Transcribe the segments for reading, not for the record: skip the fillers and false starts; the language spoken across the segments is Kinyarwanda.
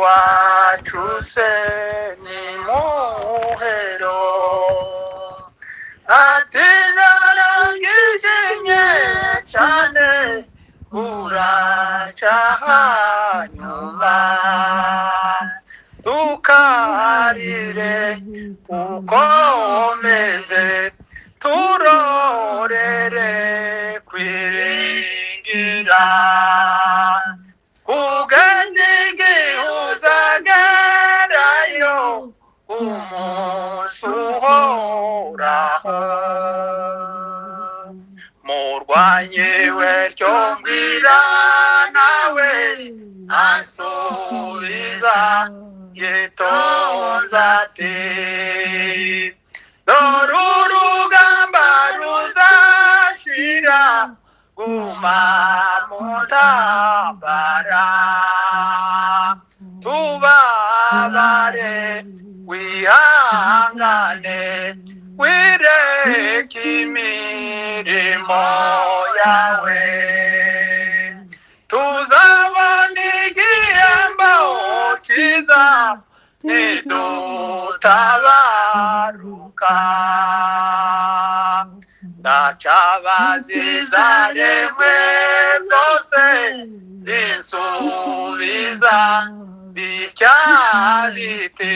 iwacu se ni muhero ati narangijimye cyane uracahanyuma tukarire ukomeze turorere kwiringira kugenza igihuzagerayo umunsi uhoraho murwanyi w'iryo mbwira nawe ansubiza yitonze ati dore urugamba ruzashira guma mu ntambara tubabare wihangane wireke imirimo yawe tuzabona igihembo cyiza nidutabaruka ndacabaziza rimwe byose binsubiza bitya biti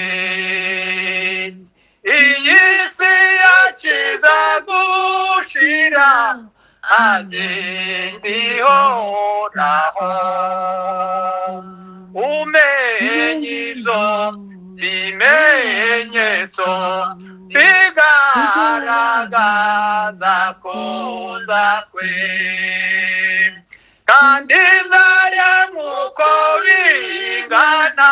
iyi si yakiza gushira agendihoraho umenye ibyo bimenyetso bigaragaza kuza kwe kandi zaremuko bingana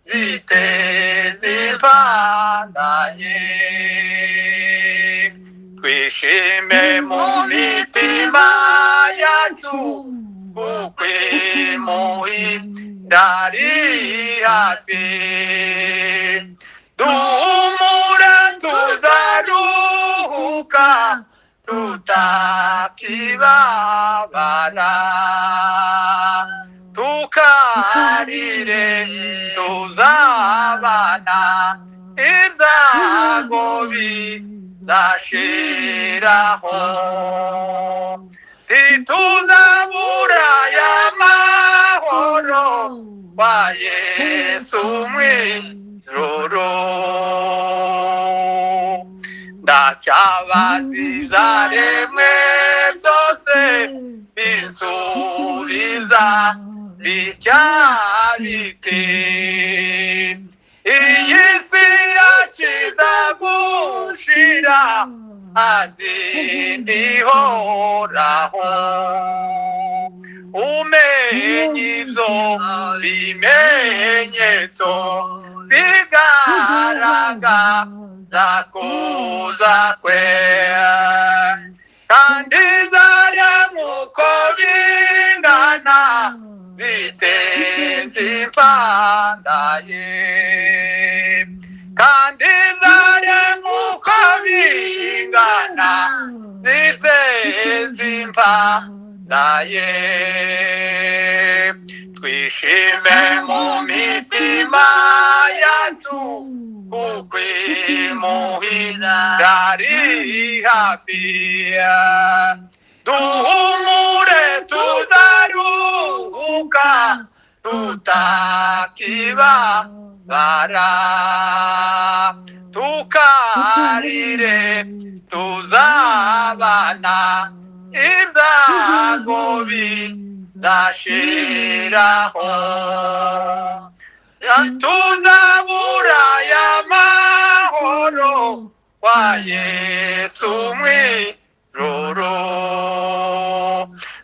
ziteze impandanye twishime mu mitima yacu kuko imuhira ari hafi duhumura tuzaruhuka tutakibabara tukarire tuzabana ibyago bizashiraho ntituzabura y'amahoro kwa Yesu mw'ijuru ndacabaziza rimwe byose binsubiza bitya biti iyi si yakiza gushira azindihoraho umenye ibyo bimenyetso bigaragaza kuza kwe kandi zaremuko bingana ziteze impandanye kandi zaremuko bingana ziteze impandanye twishime mu mitima yacu kuko imuhira ari hafi duhumure tuzaruhuka tutakibabara tukarire tuzabana ibyago bizashiraho tuzabura y'amahoro kwa Yesu mw'ijuru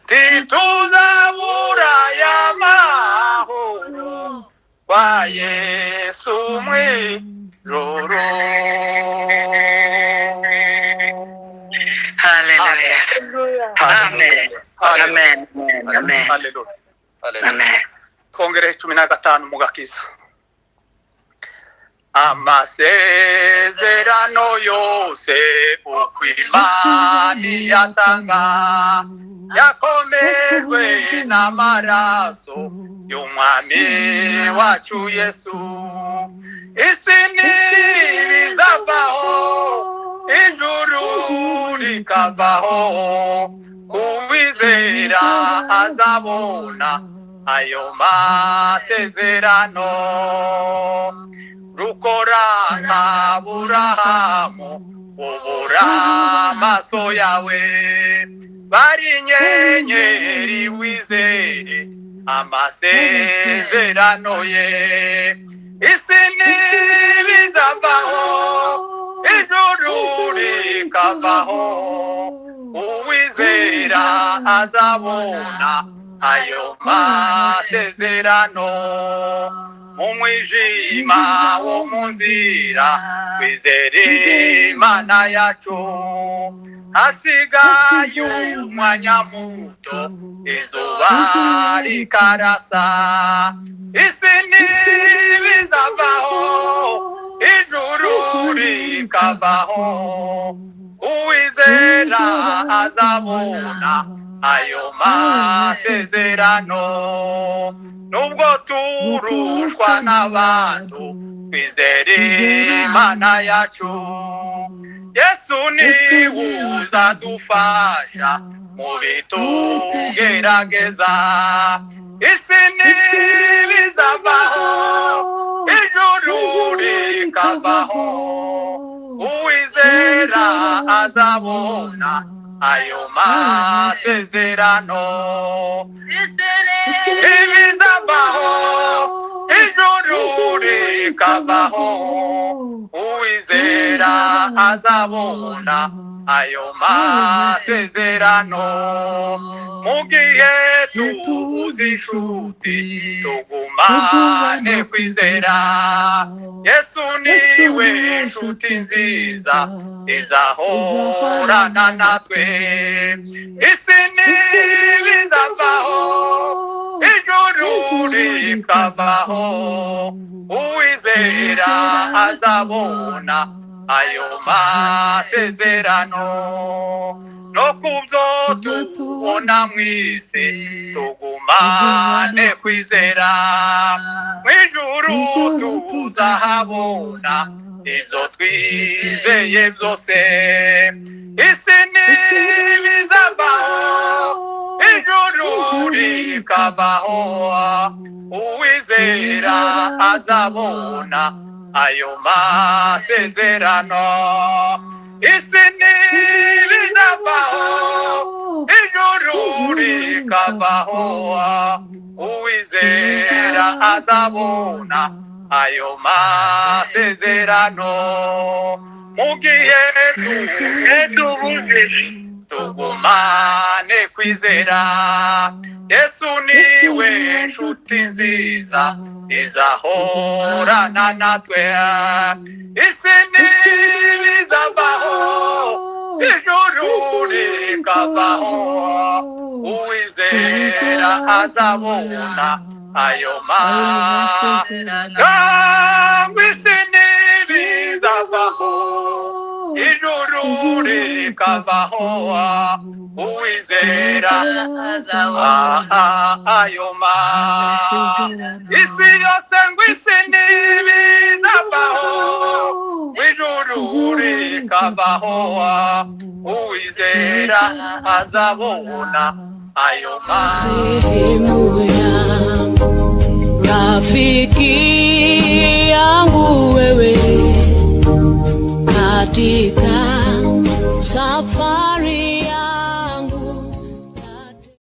ntituzabura y'amahoro kwa Yesu mw'ijuru. Hallelujah. Amen. Amen. Amen. Hallelujah. Amen. Kongere 15 mu gakiza. amasezerano yose uko Imana yatanga yakomejwe n'amaraso y'umwami wacu Yesu. Isi ntibizavaho, ijuru rikavaho, uwizera azabona ayo masezerano. Rukora nk'Aburahamu, ubura amaso yawe, bari inyenyeri wizere amasezerano ye. Isi ntibizavaho, ijuru rikavaho, uwizera azabona ayo masezerano. Mu mwijima wo mu nzira twizere Imana yacu, hasigaye umwanya muto izuba rikarasa. Isi ntibizavaho, ijuru rikavaho, uwizera azabona ayo masezerano. Nubwo turushwa n'abantu twizere Imana yacu, Yesu niwe uzadufasha mu bitugerageza. Isi ntibizavaho, ijuru rikavaho, uwizera azabona ayo masezerano. Ntibizavaho, ijuru rikavaho, uwizera azabona ayo masezerano. Mu gihe tubuze inshuti tugumane kwizera, Yesu niwe nshuti nziza izahorana natwe. Isi ntibizavaho, ijuru rikavaho, uwizera azabona ayo masezerano. No kubyo tubona mw'isi tugumane kwizera, mw'ijuru tuzahabona ibyo twizeye byose. Isi ntibizavaho, ijuru rikavaho, uwizera azabona ayo masezerano. Isi ntibizavaho, ijuru rikavaho, uwizera azabona ayo masezerano. Mu gihe tubuze tugumane kwizera, Yesu niwe nshuti nziza izahorana natwe. Isi ntibizavaho, ijuru rikavaho, uwizera azabona ayo masezerano. Isi ntibizavaho, ijuru rikavaho, uwizera azabona ayo masezerano. Isi yose ngo isi ntibizavaho, ijuru rikavaho, uwizera azabona ayo masezerano. Rafiki yangu wewe katika safari